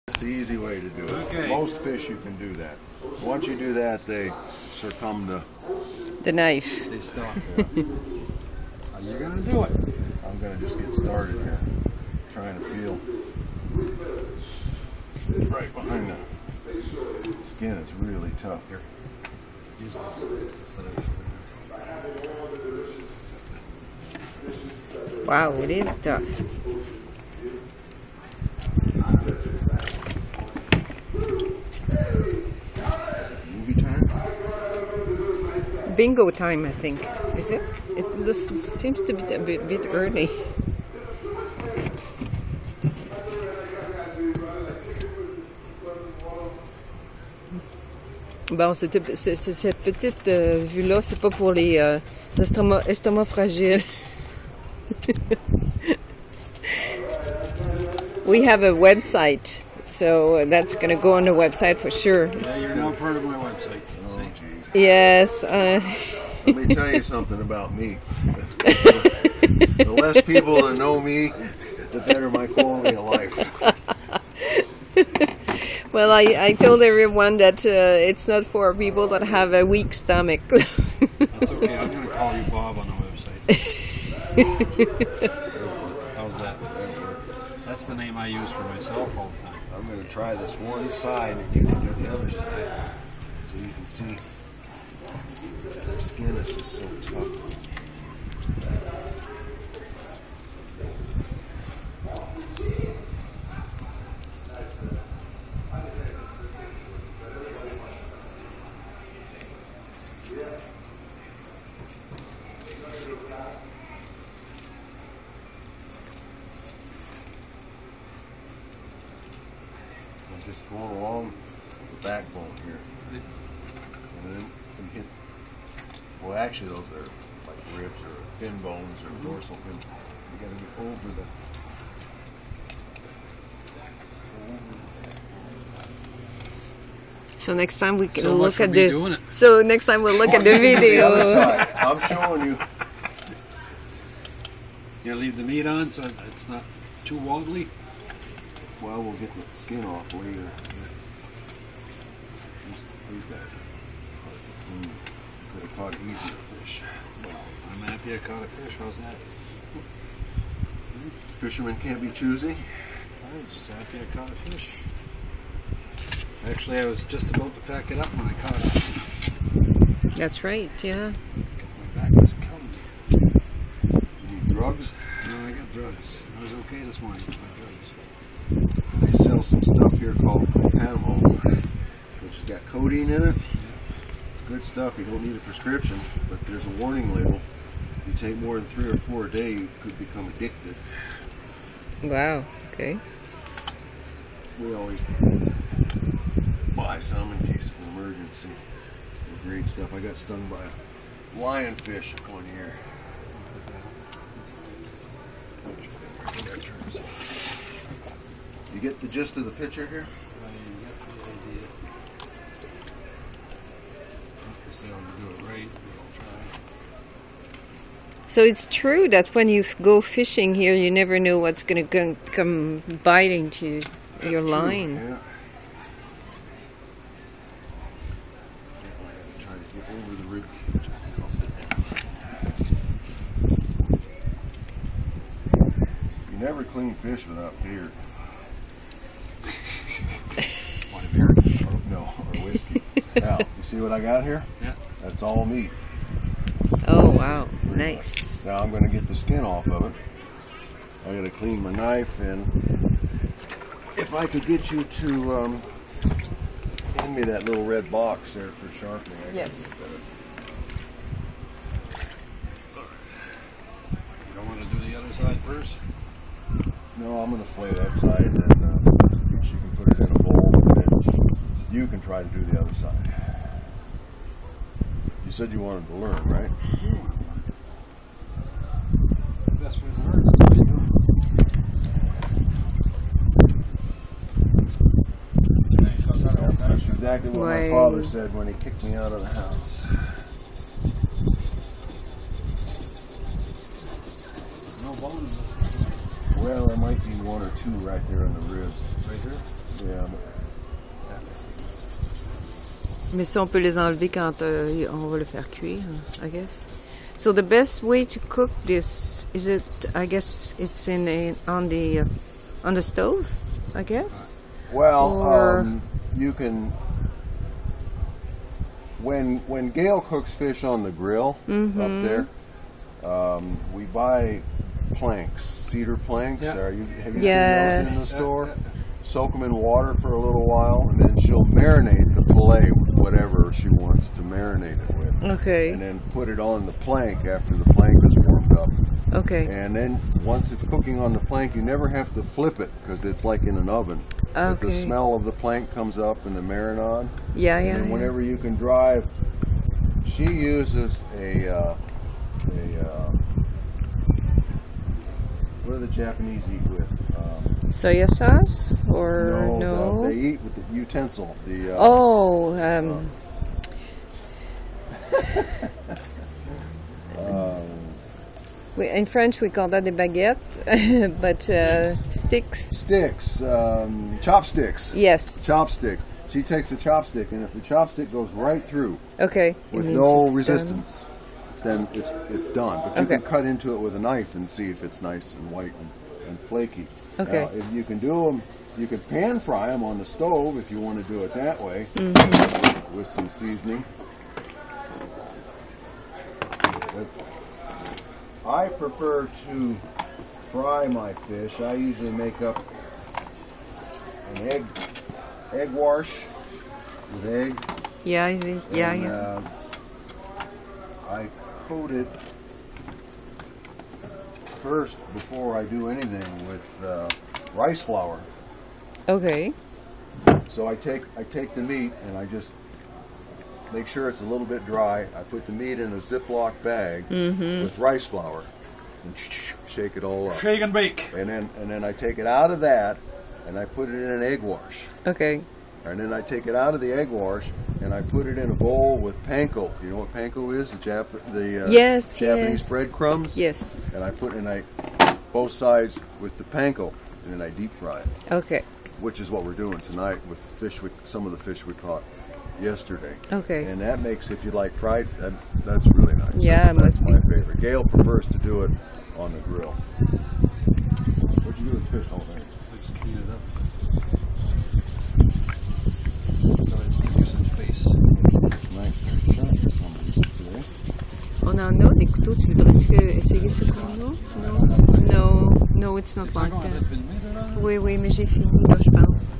It's the easy way to do it. Okay. Most fish you can do that. Once you do that, they succumb to the knife. They stop. How you gonna do it? I'm gonna just get started here. Trying to feel right behind the skin. It's really tough here. Use this instead of. Wow, it is tough. Movie time? Bingo time, I think. Is it? It seems to be a bit early. Bon, cette petite vue-là, c'est pas pour les estomacs fragiles. We have a website, so that's going to go on the website for sure. Yeah, you're now part of my website. Oh, geez. Yes. Let me tell you something about me. The less people that know me, the better my quality of life. Well, I told everyone that it's not for people that have a weak stomach. That's okay. I'm going to call you Bob on the website. How's that? That's the name I use for myself all the time. I'm going to try this one side and you can do the other side so you can see their skin is just so tough. Just going along the backbone here. And then we hit, well actually those are like ribs or fin bones or dorsal fin. You gotta get over the, So next time we can So much look for at me the. doing it. So next time we'll look at the the other video. side. I'm showing you. You leave the meat on so it's not too wobbly. Well, we'll get the skin off later. These guys could have caught easier fish. I'm happy I caught a fish. How's that? Fishermen can't be choosy. I'm just happy I caught a fish. Actually, I was just about to pack it up when I caught it. That's right, yeah. Because my back was killing me. You need drugs? No, I got drugs. I was okay this morning with my drugs. They sell some stuff here called Panama, which has got codeine in it. Good stuff. You don't need a prescription, but there's a warning label. If you take more than 3 or 4 a day, you could become addicted. Wow, okay. We always buy some in case of an emergency. They're great stuff. I got stung by a lionfish one year. You get the gist of the picture here? I got the idea. If they don't do it right, we'll try. So it's true that when you go fishing here, you never know what's going to come biting to your line. Yeah. I gotta try to get over the rib cage. I think I'll sit down. You never clean fish without beard. Want a beer? No, or whiskey. Now, you see what I got here? Yeah. That's all meat. Oh, wow. Nice. Now I'm going to get the skin off of it. I got to clean my knife, and if I could get you to hand me that little red box there for sharpening. Yes. You don't want to do the other side first? No, I'm going to flay that side, and then you can put it in a bowl, and then you can try to do the other side. You said you wanted to learn, right? The best way to learn is by doing it. That's exactly what my father said when he kicked me out of the house. No bones. Well, there might be 1 or 2 right there in the ribs. Right here? Yeah. Mais ça, on peut les enlever quand on va le faire cuire, I guess. So the best way to cook this, is it, I guess it's on the stove, I guess? Well, Or- you can. When Gail cooks fish on the grill up there, we buy planks, cedar planks. Yeah. Have you seen those in the Yes. store? Soak them in water for a little while, and then she'll marinate the fillet with whatever she wants to marinate it with. Okay, And then put it on the plank after the plank is warmed up. okay. And then once it's cooking on the plank, you never have to flip it because it's like in an oven. But the Okay. smell of the plank comes up in the marinade. Yeah, And yeah, then yeah. whenever you can drive, she uses what do the Japanese eat with? Soya sauce or no? They eat with the utensil. In French we call that des baguettes, but sticks. Sticks, chopsticks. Yes. Chopsticks. She takes the chopstick, and if the chopstick goes right through Okay. it with means no it's resistance, then it's done. But you Okay. can cut into it with a knife and see if it's nice and white and flaky. Okay. Now, if you can do them, you can pan fry them on the stove if you want to do it that way with some seasoning. But I prefer to fry my fish. I usually make up an egg wash with egg. Yeah, it is. Yeah, And, yeah. I coat it first before I do anything with rice flour. Okay. So I take the meat and I just make sure it's a little bit dry. I put the meat in a Ziploc bag with rice flour and shake it all up. Shake and bake. And then I take it out of that and I put it in an egg wash. Okay. And then I take it out of the egg wash and I put it in a bowl with panko. You know what panko is? The Yes, Japanese yes. breadcrumbs. Yes. And I put both sides with the panko, and then I deep fry it, Okay. which is what we're doing tonight with the fish. Some of the fish we caught yesterday. Okay. And that makes, if you like fried, that's really nice. Yeah, that's, it must that's my favorite. Gail prefers to do it on the grill. What do you do with fish all day? Just clean it up. So it's give you some space. It's nice, very shiny. Some of these today. On en a des couteaux. Tu voudrais essayer ce couteau? Non. No, it's not It's like not going that. to be made around. Oui, oui, mais j'ai fini, là, je pense.